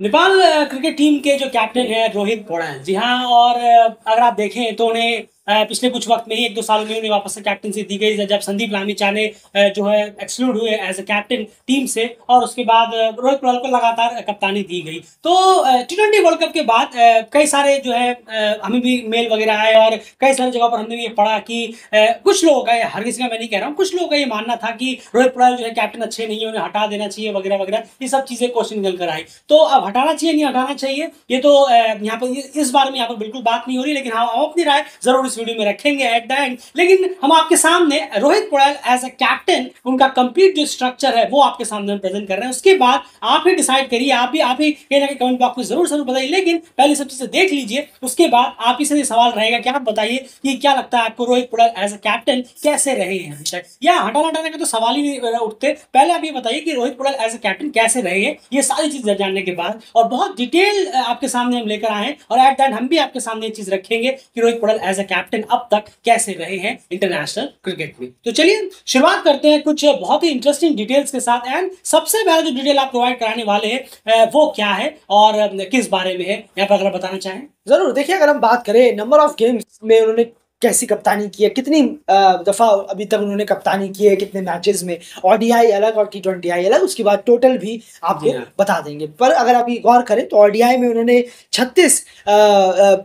Nepal cricket team के जो captain है रोहित पौड़ाल, जी हाँ। और अगर आप देखें तो उन्हें पिछले कुछ वक्त में ही 1-2 साल में उन्हें वापस से कैप्टनसी दी गई जब संदीप लामिछाने जो है एक्सक्लूड हुए एज अ कैप्टन टीम से, और उसके बाद रोहित पौड़ाल को लगातार कप्तानी दी गई। तो T20 वर्ल्ड कप के बाद कई सारे जो है हमें भी मेल वगैरह आए और कई सारी जगहों पर हमने भी ये पढ़ा कि कुछ लोगों का, हर किसी का मैं नहीं कह रहा हूँ, कुछ लोगों का ये मानना था कि रोहित पौड़ाल जो है कैप्टन अच्छे नहीं है, उन्हें हटा देना चाहिए वगैरह वगैरह। ये सब चीजें क्वेश्चन निकल कर आई। तो अब हटाना चाहिए नहीं हटाना चाहिए ये तो यहाँ पर इस बारे में यहाँ पर बिल्कुल बात नहीं हो रही, लेकिन हाँ हम अपनी राय जरूर इस वीडियो में रखेंगे एट द एंड। लेकिन हम आपके सामने रोहित पौड़ाल एज अ कैप्टन उनका कंप्लीट जो स्ट्रक्चर है वो आपके सामने हम प्रेजेंट कर रहे हैं। उसके बाद आप ही डिसाइड करिए, आप ही कहीं ना कहीं कमेंट बॉक्स में जरूर जरूर बताइए। लेकिन पहले सब चीजें देख लीजिए, उसके बाद आप ही से सवाल रहेगा कि आप बताइए कि क्या लगता है आपको रोहित पौड़ाल एज अ कैप्टन कैसे रहे हैं अभी तक, या हटाना हटाने के तो सवाल ही नहीं उठते। पहले आप ये बताइए कि रोहित पौड़ाल एज अ कैप्टन कैसे रहे हैं, ये सारी चीजें जानने के बाद और बहुत डिटेल आपके सामने हम लेकर आए हैं, और एट द एंड हम भी आपके सामने ये चीज रखेंगे कि रोहित पौड़ाल एज अ कैप्टन अब तक कैसे रहे हैं इंटरनेशनल क्रिकेट में। तो चलिए शुरुआत करते हैं कुछ बहुत ही इंटरेस्टिंग डिटेल्स के साथ। एंड सबसे पहला जो डिटेल आप प्रोवाइड कराने वाले हैं वो क्या है और किस बारे में है, यहाँ पर अगर बताना चाहें। जरूर। देखिए, अगर हम बात करें नंबर ऑफ गेम्स में उन्होंने कैसी कप्तानी की है, कितनी दफा अभी तक उन्होंने कप्तानी की है, कितने मैचेस में, ओडीआई अलग और T20 अलग, उसके बाद टोटल भी आपको बता देंगे। पर अगर अभी गौर करें तो ओडीआई में उन्होंने 36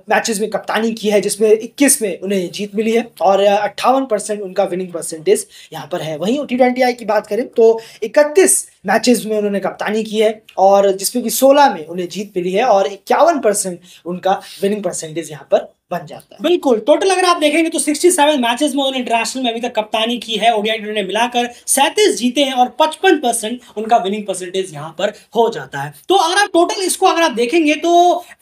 मैचेस में कप्तानी की है, जिसमें 21 में उन्हें जीत मिली है और 58% उनका विनिंग परसेंटेज यहाँ पर है। वहीं T20 की बात करें तो 31 मैचेस में उन्होंने कप्तानी की है और जिसमें कि 16 में उन्हें जीत मिली है और 51% उनका विनिंग परसेंटेज यहाँ पर बन जाता है। बिल्कुल, टोटल अगर आप देखेंगे तो 67 मैचेस में उन्होंने इंटरनेशनल में अभी तक कप्तानी की है। ओडीआई ने मिलाकर 37 जीते हैं और 55% उनका विनिंग परसेंटेज यहां पर हो जाता है। तो अगर आप टोटल इसको अगर आप देखेंगे तो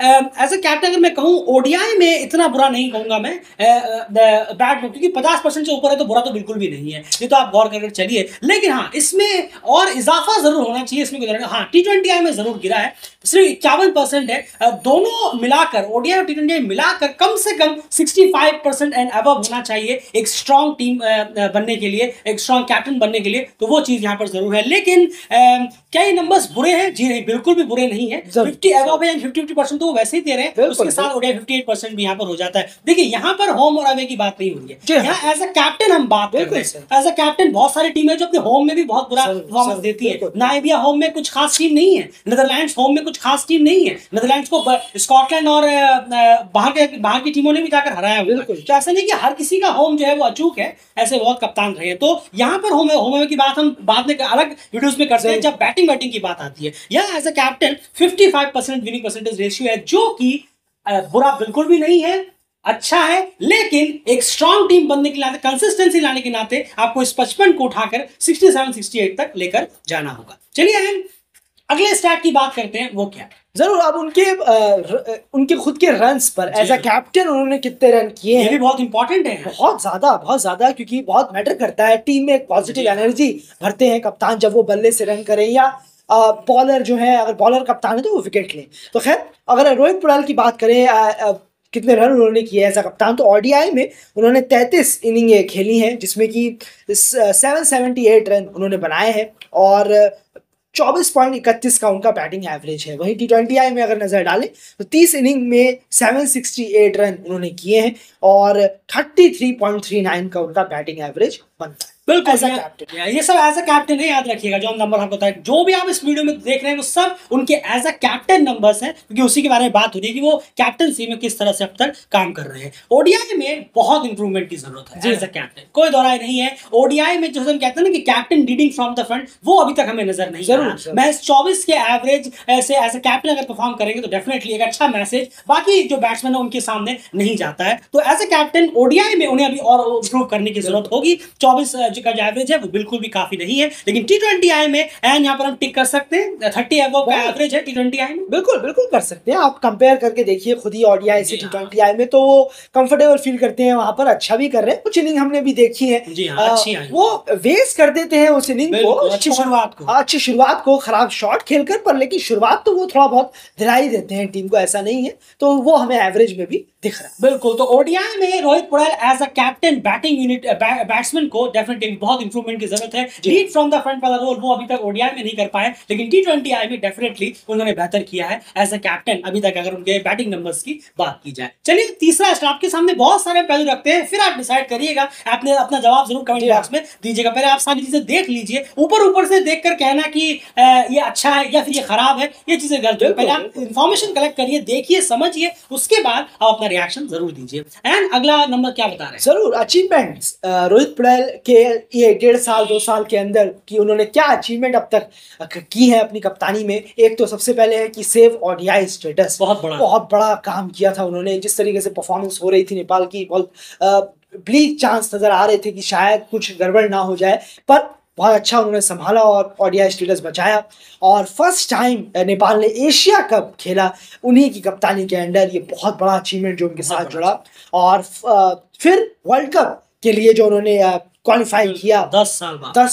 एज अ कैप्टन अगर मैं कहूं ओडीआई में इतना बुरा नहीं कहूंगा मैं, बैड, क्योंकि 50% से ऊपर है तो बुरा तो बिल्कुल भी नहीं है, ये तो आप गौर करके चलिए। लेकिन हाँ, इसमें और इजाफा जरूर होना चाहिए, इसमें हाँ T20 में जरूर गिरा है, सिर्फ 51% है। दोनों मिलाकर ओडीआई और T20 मिलाकर कम से कम 65% एंड अबव होना चाहिए एक स्ट्रॉन्ग टीम बनने के लिए, एक स्ट्रॉन्ग कैप्टन बनने के लिए। तो वो चीज यहां पर जरूर है। लेकिन क्या ये नंबर्स बुरे हैं? जी नहीं, बिल्कुल भी बुरे नहीं है। 50 अबव है, 50% तो वो वैसे ही दे रहे हैं, उसके साथ ओडीआई 58% भी यहां पर हो जाता है। देखिए, यहां पर होम और अवे की बात नहीं हो रही है, यहाँ एज अ कैप्टन हम बात कर रहे हैं। एज अ कैप्टन बहुत सारी टीमें जो अपने होम में भी बहुत बुरा परफॉर्मेंस देती है। नाइबिया होम में कुछ खास टीम नहीं है, नीदरलैंड्स होम में कुछ खास टीम नहीं है, नीदरलैंड्स को स्कॉटलैंड और बाहर की टीमों ने भी जाकर हराया। बिल्कुल, तो ऐसा नहीं कि हर किसी का होम जो है वो अचूक है, ऐसे बहुत कप्तान रहे हैं। तो यहाँ पर होम की बात हम बाद में अलग वीडियोस में करते हैं जब बैटिंग की बात आती है। यहाँ as a captain 55% winning percentage ratio है, जो कि बुरा बिल्कुल भी नहीं है, अच्छा है। लेकिन एक स्ट्रॉन्ग टीम बनने के नाते, कंसिस्टेंसी लाने के नाते आपको इस 55 को उठाकर 67-68 तक लेकर जाना होगा। चलिए अगले स्टैट की बात करते हैं, वो क्या? जरूर। अब उनके खुद के रन्स पर एज अ कैप्टन उन्होंने कितने रन किए हैं, ये भी बहुत इंपॉर्टेंट है। बहुत ज्यादा, क्योंकि बहुत मैटर करता है। टीम में एक पॉजिटिव एनर्जी भरते हैं कप्तान जब वो बल्ले से रन करें, या बॉलर जो है, अगर बॉलर कप्तान है तो वो विकेट लें। तो खैर, अगर रोहित पौड़ाल की बात करें कितने रन उन्होंने किए एज अ कप्तान, तो ओडीआई में उन्होंने 33 इनिंग खेली हैं, जिसमें कि 778 रन उन्होंने बनाए हैं और 24.31 का उनका बैटिंग एवरेज है। वहीं T20 में अगर नजर डालें तो 30 इनिंग में 768 रन उन्होंने किए हैं और 33.39 का उनका बैटिंग एवरेज बनता है। बिल्कुल, ये सब एज अ कैप्टन है, याद रखिएगा। जो हम नंबर आपको बताए, जो भी आप इस वीडियो में देख रहे हैं वो सब उनके एज अ कैप्टन नंबर्स हैं, क्योंकि उसी के बारे में बात हो रही है कि वो कैप्टनसी में किस तरह से अब तक काम कर रहे हैं। ओडीआई में बहुत इंप्रूवमेंट की जरूरत है एज अ कैप्टन, कोई दो राय नहीं है। ओडीआई में जो हम कहते हैं ना कि captain leading from the front, वो अभी तक हमें नजर नहीं आ रहा। मैच 24 के एवरेज से एज अ कैप्टन अगर परफॉर्म करेंगे तो डेफिनेटली एक अच्छा मैसेज बाकी जो बैट्समैन है उनके सामने नहीं जाता है। तो एज अ कैप्टन ओडीआई में उन्हें अभी और इंप्रूव करने की जरूरत होगी। 24 का जो एवरेज है वो बिल्कुल भी काफी नहीं है, लेकिन T20 में एंड यहाँ पर हम टिक कर सकते हैं। 30 अबव का एवरेज है T20 में। बिल्कुल कर सकते हैं। आप कंपेयर करके देखिए खुद ही ओडीआई से T20 में, तो वो कंफर्टेबल फील करते हैं वहां पर, अच्छा भी कर रहे हैं। कुछ इनिंग हमने भी देखी है, वो वेस्ट कर देते हैं उस इनिंग को, अच्छी शुरुआत को खराब शॉट खेलकर, पर लेकिन शुरुआत तो वो थोड़ा बहुत दिला ही देते हैं टीम को, ऐसा नहीं है। तो वो हमें एवरेज में भी दिख रहा है। बिल्कुल, तो ओडीआई में Rohit Paudel as a captain batting unit batsman को डेफिनेटली बहुत इंप्रूवमेंट की जरूरत है। लीड फ्रॉम द फ्रंट वाला रोल वो अभी तक ओडीआई में नहीं कर पाए, लेकिन टी20 आई में डेफिनेटली उन्होंने बेहतर किया है एज अ कैप्टन अभी तक, अगर उनके बैटिंग नंबर्स की बात की जाए। चलिए तीसरा स्टार आपके सामने बहुत सारे पहलू रखते हैं, फिर आप डिसाइड करिएगा, आपने अपना जवाब जरूर कमेंट बॉक्स में दीजिएगा। पहले आप सारी चीजें देख लीजिए, ऊपर से देखकर कहना कि ये अच्छा है या फिर ये खराब है, ये चीजें गलत है। पहले आप इंफॉर्मेशन कलेक्ट करिए, देखिए, समझिए, उसके बाद आप अपना रिएक्शन जरूर दीजिए। एंड अगला नंबर क्या बता रहे हैं? जरूर अचीवमेंट्स रोहित पौडेल के ये 1.5 साल 2 साल के अंदर कि उन्होंने क्या अचीवमेंट अब तक की है अपनी कप्तानी में। एक तो सबसे पहले है कि सेव ओडीआई स्टेटस, बहुत बड़ा काम किया था उन्होंने। जिस तरीके से परफॉर्मेंस हो रही थी नेपाल की, बहुत ब्लीक चांस नजर आ रहे थे कि शायद कुछ गड़बड़ ना हो जाए, पर बहुत अच्छा उन्होंने संभाला और ओडीआई स्टेटस बचाया। और फर्स्ट टाइम नेपाल ने एशिया कप खेला उन्हीं की कप्तानी के अंडर, ये बहुत बड़ा अचीवमेंट जो उनके साथ जुड़ा। और फिर वर्ल्ड कप के लिए जो उन्होंने क्वालिफाई किया 10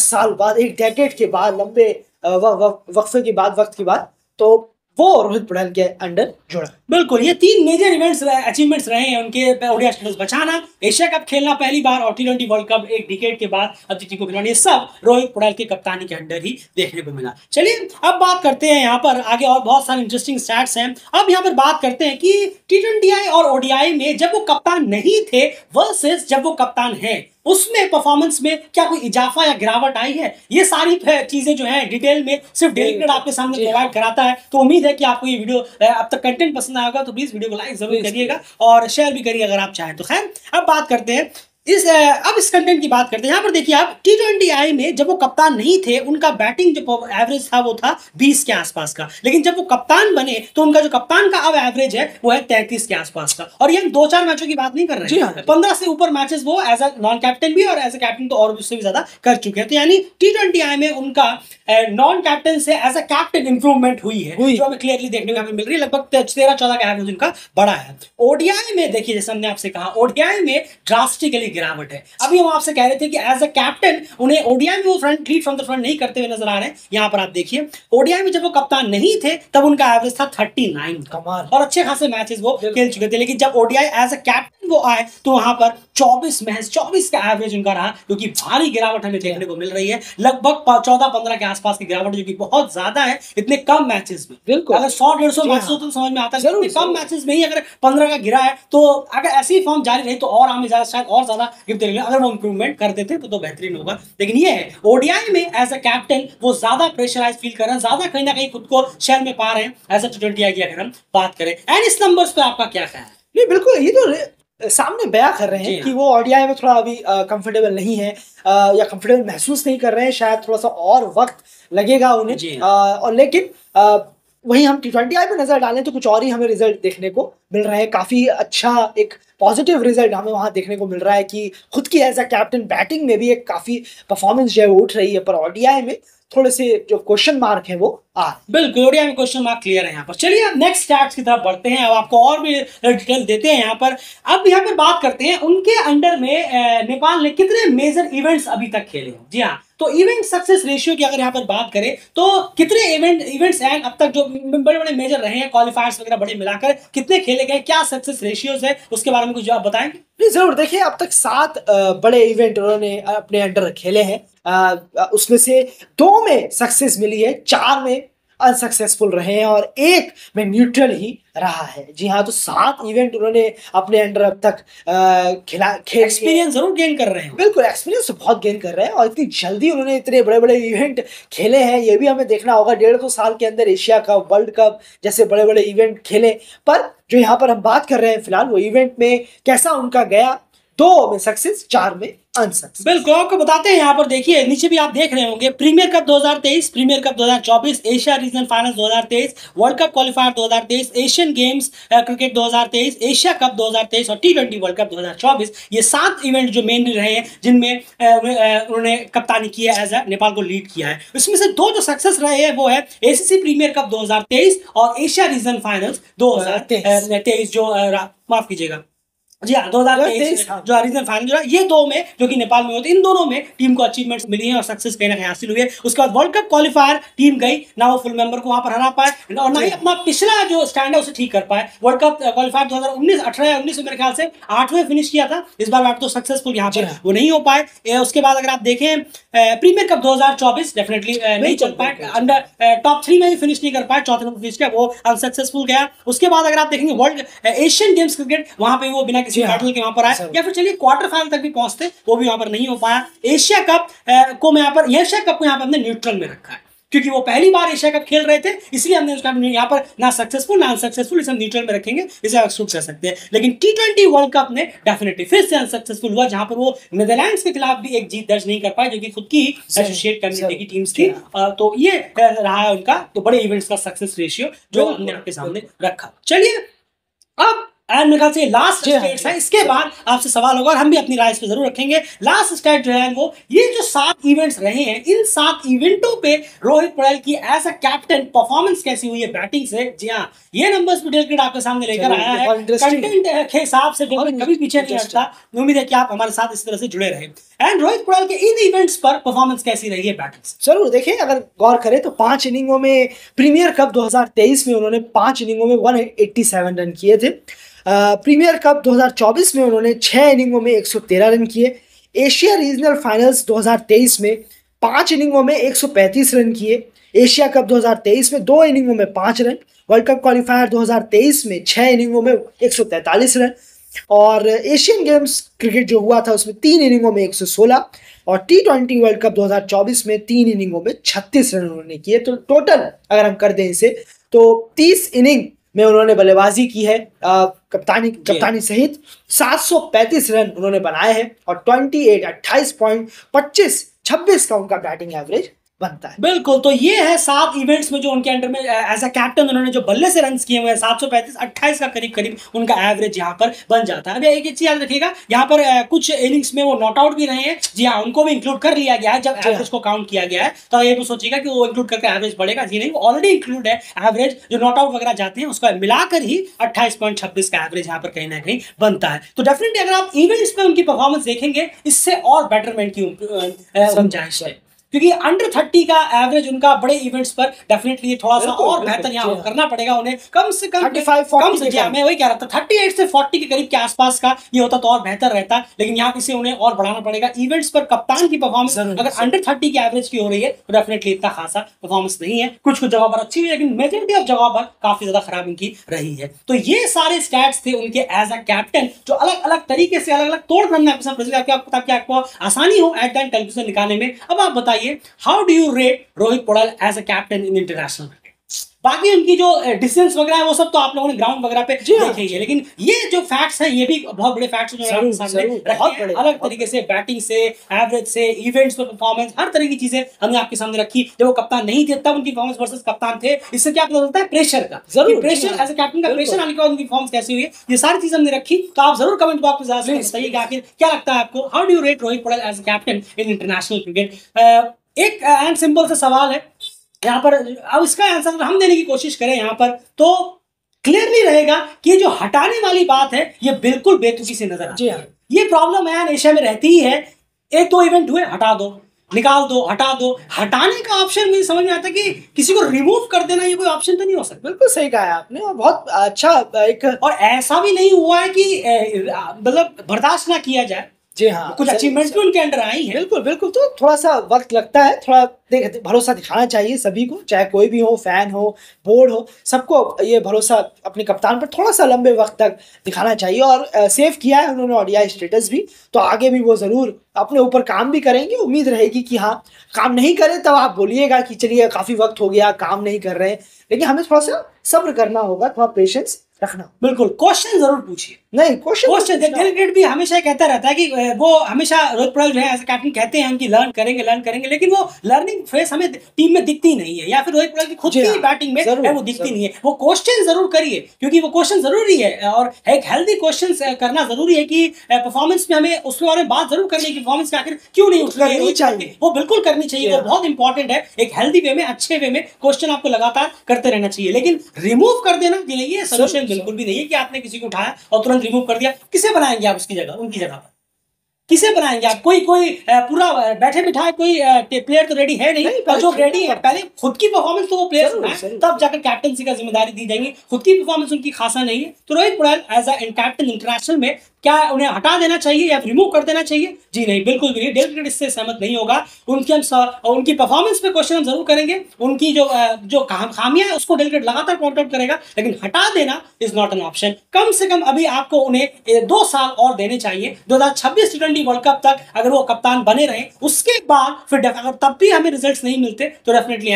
साल बाद, एक डेकेड के बाद, लंबे वक्फे के बाद, वक्त के बाद, तो वो रोहित पौडेल के अंडर जुड़ा। बिल्कुल, ये 3 मेजर इवेंट्स अचीवमेंट्स रहे हैं उनके। ओडीआई स्टेटस बचाना, एशिया कप खेलना पहली बार, और टी20 वर्ल्ड कप एक डिकेड के बाद अतिथि को खिलाना, ये सब रोहित पौडेल की कप्तानी के अंडर ही देखने को मिला। चलिए अब बात करते हैं यहाँ पर आगे, और बहुत सारे इंटरेस्टिंग स्टैट्स हैं। अब यहाँ पर बात करते हैं कि टी20 और ओडीआई में जब वो कप्तान नहीं थे वर्सेस जब वो कप्तान है, उसमें परफॉर्मेंस में क्या कोई इजाफा या गिरावट आई है? ये सारी चीजें जो है डिटेल में सिर्फ डेली आपके सामने प्रोवाइड कराता है। तो उम्मीद है कि आपको ये वीडियो अब तक कंटेंट पसंद आएगा, तो प्लीज वीडियो को लाइक जरूर करिएगा और शेयर भी करिए अगर आप चाहें तो। खैर, अब बात करते हैं अब इस कंटेंट की बात करते हैं। यहाँ पर देखिए आप, टी20 आई में जब वो कप्तान नहीं थे, उनका बैटिंग जो एवरेज था वो था 20 के आसपास का, लेकिन जब वो कप्तान बने तो उनका जो कप्तान का अब एवरेज है वो है 33 के आसपास का। और ये हम 2-4 मैचों की बात नहीं कर रहे हैं, 15 से ऊपर मैचेस वो एज अ नॉन कैप्टन भी और एज अ कैप्टन तो और उससे भी ज्यादा कर चुके हैं। तो यानी टी20 आई में उनका नॉन कैप्टन से एज अ कैप्टन इंप्रूवमेंट हुई है, जो हमें क्लियरली देखने को मिल रही है। लगभग 13-14 का एवरेज उनका बड़ा है। ओडीआई में देखिए, जैसे हमने आपसे कहा, ओडीआई में ड्रास्टिकली गिरावट है। अभी हम आपसे कह रहे थे कि एज अ कैप्टन उन्हें ओडीआई में वो front lead from the front नहीं करते हुए नजर आ रहे हैं। यहां पर आप देखिए, ओडीआई में जब वो कप्तान नहीं थे तब उनका एवरेज था 39 कमाल, और अच्छे खासे मैचेस वो खेल चुके थे। लेकिन जब ओडीआई एज अ कैप्टन वो आए तो वहां पर 24 का एवरेज उनका रहा, क्योंकि भारी गिरावट हमें देखने को मिल रही है। लगभग 14-15 के आसपास की गिरावट, जो कि बहुत ज्यादा है इतने कम मैचेस में। बिल्कुल, अगर 100-150 मैचेस हो तो समझ में आता है, इतने कम मैचेस में ही अगर 15 का गिरा है, तो अगर ऐसी फॉर्म जारी रही तो और आगे शायद और ज्यादा गिरते रहेंगे। अगर वो इंप्रूवमेंट कर देते तो बेहतरीन होगा। लेकिन ये है, ओडीआई में एज अ कैप्टन वो ज्यादा प्रेशराइज फील कर रहे हैं, ज्यादा कहीं ना कहीं खुद को शहर में पा रहे हैं एज अ टी20 की अगर हम बात करें। एंड इस नंबर्स पे आपका क्या ख्याल है? नहीं, बिल्कुल, ये तो सामने बयां कर रहे हैं कि वो ओडीआई में थोड़ा अभी कंफर्टेबल नहीं है, या कंफर्टेबल महसूस नहीं कर रहे हैं। शायद थोड़ा सा और वक्त लगेगा उन्हें, और लेकिन वहीं हम टी20 आई में नजर डालें तो कुछ और ही हमें रिजल्ट देखने को मिल रहा है। काफी अच्छा एक पॉजिटिव रिजल्ट हमें वहां देखने को मिल रहा है कि खुद की एज अ कैप्टन बैटिंग में भी एक काफी परफॉर्मेंस जो है वो उठ रही है। पर ओडीआई में थोड़े से जो क्वेश्चन मार्क है वो आ, बिल्कुल, ओडीआई में क्वेश्चन मार्क क्लियर है यहाँ पर। चलिए अब नेक्स्ट स्टैट्स की तरफ बढ़ते हैं, अब आपको और भी डिटेल देते हैं यहाँ पर। अब यहाँ पर बात करते हैं उनके अंडर में नेपाल ने कितने मेजर इवेंट्स अभी तक खेले हैं। जी हाँ, तो इवेंट सक्सेस रेशियो की अगर यहाँ पर बात करें तो कितने इवेंट्स हैं अब तक जो बड़े बड़े मेजर रहे हैं, क्वालिफायर्स वगैरह बड़े मिलाकर कितने खेले गए, क्या सक्सेस रेशियोज है, उसके बारे में कुछ आप बताएंगे? नहीं, जरूर। देखिए, अब तक 7 बड़े इवेंट उन्होंने अपने अंडर खेले हैं। उसमें से 2 में सक्सेस मिली है, 4 में अनसक्सेसफुल रहे हैं और 1 में न्यूट्रल ही रहा है। जी हाँ, तो 7 इवेंट उन्होंने अपने अंडर अब तक एक्सपीरियंस जरूर गेन कर रहे हैं। बिल्कुल, एक्सपीरियंस तो बहुत गेन कर रहे हैं और इतनी जल्दी उन्होंने इतने बड़े बड़े इवेंट खेले हैं, ये भी हमें देखना होगा। 1.5-2 साल के अंदर एशिया कप, वर्ल्ड कप जैसे बड़े बड़े इवेंट खेले, पर जो यहाँ पर हम बात कर रहे हैं फिलहाल वो इवेंट में कैसा उनका गया। 2 में सक्सेस, 4 में अनसक्सेस। बिल्कुल, आपको बताते हैं। यहाँ पर देखिए, नीचे भी आप देख रहे होंगे, Premier Cup 2023, Premier Cup 2024, Asia Regional Finals 2023, World Cup Qualifier 2023, Asian Games cricket 2023, Asia Cup 2023 और टी20 वर्ल्ड कप 2024। ये 7 इवेंट जो मेनली रहे हैं जिनमें उन्होंने कप्तानी की है, एज अ नेपाल को लीड किया है। इसमें से 2 जो सक्सेस रहे हैं वो है एसीसी प्रीमियर कप 2023 और एशिया रीजनल फाइनल्स 2023, जो माफ कीजिएगा जी हाँ, 2023 हाँ। जो रीजनल फाइनल जो है, ये दो में जो कि नेपाल में होते, इन दोनों में टीम को अचीवमेंट्स मिली हैं और सक्सेस कहीं ना कहीं हासिल हुई है। उसके बाद वर्ल्ड कप क्वालिफायर टीम गई ना, वो फुल मेंबर को वहां पर हरा पाए और ना ही अपना पिछला जो स्टैंड है उसे ठीक कर पाए। वर्ल्ड कप क्वालिफायर 2019 18 या 19 में मेरे ख्याल से 8वें फिनिश किया था, इस बार आप तो सक्सेसफुल यहाँ पर वो नहीं हो पाए। उसके बाद अगर आप देखें प्रीमियर कप 2024 डेफिनेटली नहीं चल पाए, अंडर टॉप 3 में भी फिनिश नहीं कर पाए, चौथे नंबर फिनिश किया, वो अनसक्सेसफुल गया। उसके बाद अगर आप देखेंगे वर्ल्ड एशियन गेम्स क्रिकेट, वहां पे वो बिना किसी मेडल के वहां पर आए, या फिर चलिए क्वार्टर फाइनल तक भी पहुंचते, वो भी वहां पर नहीं हो पाया। एशिया कप को मैं यहाँ पर एशिया कप को यहाँ पर हमने न्यूट्रल में रखा है, क्योंकि वो पहली बार एशिया कप खेल रहे थे, इसलिए हमने उसका यहाँ पर ना सक्सेसफुल ना अनसक्सेसफुल, इसे हम न्यूट्रल में रखेंगे, इसे एक्सक्लूड कर सकते हैं। लेकिन T20 वर्ल्ड कप में डेफिनेटली फिर से अनसक्सेसफुल हुआ, जहां पर वो नीदरलैंड्स के खिलाफ भी एक जीत दर्ज नहीं कर पाए, जो कि खुद की एसोसिएट कम्युनिटी की टीम्स थी। तो ये रहा है उनका तो बड़े इवेंट्स का सक्सेस रेशियो जो हमने आपके सामने रखा। चलिए अब मेरे ख्याल से लास्ट स्टेट्स है, इसके बाद आपसे सवाल होगा और हम भी अपनी राय इस पे जरूर रखेंगे। लास्ट स्टेट जो है वो ये जो 7 इवेंट्स रहे हैं, इन 7 इवेंटों पे रोहित पटेल की एज अ कैप्टन परफॉर्मेंस कैसी हुई है बैटिंग से। जी हाँ, ये नंबर्स भी डेल आपके सामने लेकर आया है, कंटेंट के हिसाब से कभी पीछे नहीं हटता। उम्मीद है कि आप हमारे साथ इस तरह से जुड़े रहे। एंड रोहित पटेल के इन इवेंट्स पर परफॉर्मेंस कैसी रही है बैटिंग? जरूर देखिए, अगर गौर करें तो 5 इनिंगों में प्रीमियर कप 2023 में उन्होंने 5 इनिंगों में 187 रन किए थे। प्रीमियर कप 2024 में उन्होंने 6 इनिंगों में 113 रन किए। एशिया रीजनल फाइनल्स 2023 में 5 इनिंगों में 135 रन किए। एशिया कप 2023 में 2 इनिंगों में 5 रन। वर्ल्ड कप क्वालिफायर 2023 में 6 इनिंगों में 143 रन। और एशियन गेम्स क्रिकेट जो हुआ था उसमें 3 इनिंगों में 116, और T20 वर्ल्ड कप 2024 में 3 इनिंगों में 36 रन उन्होंने किए। तो टोटल अगर हम कर दें इसे तो 30 इनिंग में उन्होंने बल्लेबाजी की है, कप्तानी सहित 735 रन उन्होंने बनाए हैं, और 28 का उनका बैटिंग एवरेज बनता है। बिल्कुल, तो ये है 7 इवेंट्स में जो उनके अंडर में एज अ कैप्टन उन्होंने जो बल्ले से रन्स किए हुए हैं, 735 28 का करीब उनका एवरेज यहाँ पर बन जाता है। अब एक चीज याद रखिएगा, यहाँ पर कुछ इनिंग्स में वो नॉट आउट भी रहे हैं। जी हाँ, उनको भी इंक्लूड कर लिया गया है जब एवरेज को काउंट किया गया है। तो ये तो सोचिएगा कि वो इंक्लूड करके एवरेज बढ़ेगा, जी नहीं, वो ऑलरेडी इंक्लूड है। एवरेज जो नॉट आउट वगैरह जाते हैं उसको मिलाकर ही 28.26 का एवरेज यहाँ पर कहीं ना कहीं बनता है। तो डेफिनेटली अगर आप इवेंट्स में उनकी परफॉर्मेंस देखेंगे, इससे और बेटरमेंट की गुंजाइश है, क्योंकि अंडर 30 का एवरेज उनका बड़े इवेंट्स पर डेफिनेटली थोड़ा सा और बेहतर यहाँ करना पड़ेगा उन्हें। कम से कम 35-40 मैं वही कह रहा था, 38 से 40 के करीब के आसपास का ये होता तो और बेहतर रहता, लेकिन यहाँ इसे उन्हें और बढ़ाना पड़ेगा। इवेंट्स पर कप्तान की परफॉर्मेंस अगर अंडर 30 के एवरेज की हो रही है तो डेफिनेटली इतना खासा परफॉर्मेंस नहीं है। कुछ जगह पर अच्छी हुई, लेकिन मेजोरिटी ऑफ जगह पर काफी ज्यादा खराब इनकी रही है। तो ये सारे स्टैट्स थे उनके एज अ कैप्टन, जो अलग अलग तरीके से अलग अलग तोड़ हमने ताकि आपको आसानी हो एट द टेलीविजन निकालने में। अब आप बताइए, how do you rate Rohit Patel as a captain in international cricket? बाकी उनकी जो डिस्टेंस वगैरह है वो सब तो आप लोगों ने ग्राउंड वगैरह पे देखे ही है, लेकिन ये जो फैक्ट्स हैं ये भी बहुत बड़े फैक्ट्स जो आपके सामने रखे हैं। अलग तरीके से बैटिंग से, एवरेज से, इवेंट्स पे परफॉर्मेंस, हर तरह की चीजें हमने आपके सामने रखी। जब वो कप्तान नहीं थे तब उनकी परफॉर्मेंस वर्सेस कप्तान थे, इससे क्या पता चलता है प्रेशर का, जरूर प्रेशर एज ए कैप्टन का प्रेशर आने के बाद उनकी परफॉर्मेंस कैसी हुई है, ये सारी चीजें हमने रखी। तो आप जरूर कमेंट बॉक्स में बताइए कि आखिर क्या लगता है आपको, how do you rate Rohit Patel as a captain in international cricket. एक एंड सिंपल सा सवाल है यहाँ पर, अब इसका आंसर हम देने की कोशिश करें यहाँ पर तो क्लियरली रहेगा कि ये जो हटाने वाली बात है ये बिल्कुल बेतुकी से नजर आती है। ये प्रॉब्लम है एशिया में रहती ही है, 1-2 इवेंट हुए हटा दो, निकाल दो, हटा दो। हटाने का ऑप्शन मुझे समझ में आता है कि किसी को रिमूव कर देना ये कोई ऑप्शन तो नहीं हो सकता। बिल्कुल सही कहा है आपने, और बहुत अच्छा एक, और ऐसा भी नहीं हुआ है कि मतलब बर्दाश्त ना किया जाए। जी हाँ, कुछ अचीवमेंट्स भी उनके अंडर आई है। बिल्कुल बिल्कुल, तो थोड़ा सा वक्त लगता है, थोड़ा भरोसा दिखाना चाहिए सभी को, चाहे कोई भी हो, फैन हो, बोर्ड हो, सबको ये भरोसा अपने कप्तान पर थोड़ा सा लंबे वक्त तक दिखाना चाहिए। और सेव किया है उन्होंने ओडीआई स्टेटस भी, तो आगे भी वो जरूर अपने ऊपर काम भी करेंगे। उम्मीद रहेगी कि हाँ, काम नहीं करें तब आप बोलिएगा कि चलिए काफी वक्त हो गया काम नहीं कर रहे, लेकिन हमें थोड़ा सा सब्र करना होगा, थोड़ा पेशेंस रखना। बिल्कुल, क्वेश्चन जरूर पूछिए। नहीं, क्वेश्चन डेलीगेट भी हमेशा कहता रहता है कि वो हमेशा रोहित पटेल जो है एज कैप्टन कहते हैं कि लर्न करेंगे, लेकिन वो लर्निंग फेस हमें टीम में दिखती नहीं है, या फिर रोहित पटेल की खुद की बैटिंग में है वो दिखती नहीं है। वो क्वेश्चन जरूर करिए, क्योंकि वो क्वेश्चन जरूरी है, और एक हेल्दी क्वेश्चन करना जरूरी है कि परफॉर्मेंस में हमें उसके बारे में बात जरूर करनी है कि परफॉर्मेंस में आखिर क्यों नहीं उठनी चाहिए, वो बिल्कुल करनी चाहिए, वो बहुत इंपॉर्टेंट है। एक हेल्दी वे में, अच्छे वे में क्वेश्चन आपको लगातार करते रहना चाहिए, लेकिन रिमूव कर देना ये सोल्यूशन बिल्कुल भी नहीं है कि आपने किसी को उठाया और तुरंत रिमूव कर दिया। किसे बनाएंगे आप उसकी जगह, उनकी जगह पर किसे बनाएंगे आप? कोई कोई पूरा बैठे बिठाए कोई प्लेयर तो रेडी है नहीं, और जो रेडी है पहले खुद की परफॉर्मेंस तो वो प्लेयर बनाए, तब जाकर कैप्टनसी का जिम्मेदारी दी जाएगी। खुद की परफॉर्मेंस उनकी खासा नहीं है, तो Rohit Patel as a captain international में क्या उन्हें हटा देना चाहिए या रिमूव कर देना चाहिए? जी नहीं, बिल्कुल भी नहीं। डेल क्रिकेट इससे सहमत नहीं होगा। उनकी परफॉर्मेंस पे क्वेश्चन हम जरूर करेंगे, उनकी जो खामियां है उसको डेल क्रिकेट लगातार पॉइंट आउट करेगा, लेकिन हटा देना इज नॉट एन ऑप्शन। कम से कम अभी आपको उन्हें 2 साल और देने चाहिए। 2026 T20 वर्ल्ड कप तक अगर वो कप्तान बने रहे, उसके बाद फिर अगर तब भी हमें रिजल्ट्स नहीं मिलते तो डेफिनेटली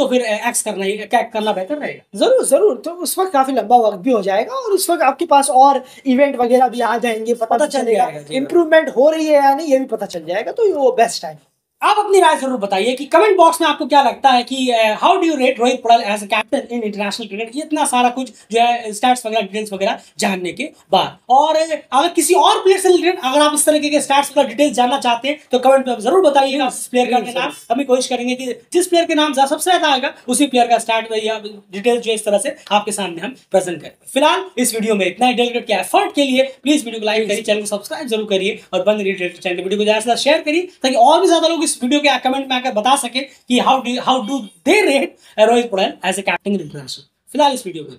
फिर एक्स करना बेहतर रहेगा। जरूर जरूर, तो उस वक्त काफी लंबा वक्त भी हो जाएगा और उस वक्त आपके पास और इवेंट वगैरह भी आ जाएंगे, पता चलेगा इंप्रूवमेंट हो रही है या नहीं, ये भी पता चल जाएगा, तो वो बेस्ट टाइम। आप अपनी राय जरूर बताइए कि कमेंट बॉक्स में आपको क्या लगता है कि how do you rate Rohit Patel as a captain in international cricket. इतना सारा कुछ जो है स्टैट्स वगैरह डिटेल्स वगैरह जानने के बाद, और अगर किसी और प्लेयर से रिलेटेड अगर आप इस तरीके के स्टैट्स वगैरह डिटेल्स जानना चाहते हैं तो कमेंट में जरूर बताइएगा उस प्लेयर का नाम। हम कोशिश करेंगे कि जिस प्लेयर के नाम सबसे ज्यादा आएगा उसी प्लेयर का स्टार्ट या डिटेल्स जो इस तरह से आपके सामने हम प्रेजेंट करें। फिलहाल इस वीडियो में इतना ही। डेल क्रिकेट के एफर्ट के लिए प्लीज वीडियो को लाइक करिए, चैनल को सब्सक्राइब जरूर करिए और बंद चैनल वीडियो को ज्यादा शेयर करिए, ताकि और भी ज्यादा लोग इस वीडियो के कमेंट में आकर बता सके कि how do they rate Rohit Patel as a captain international. फिलहाल इस वीडियो में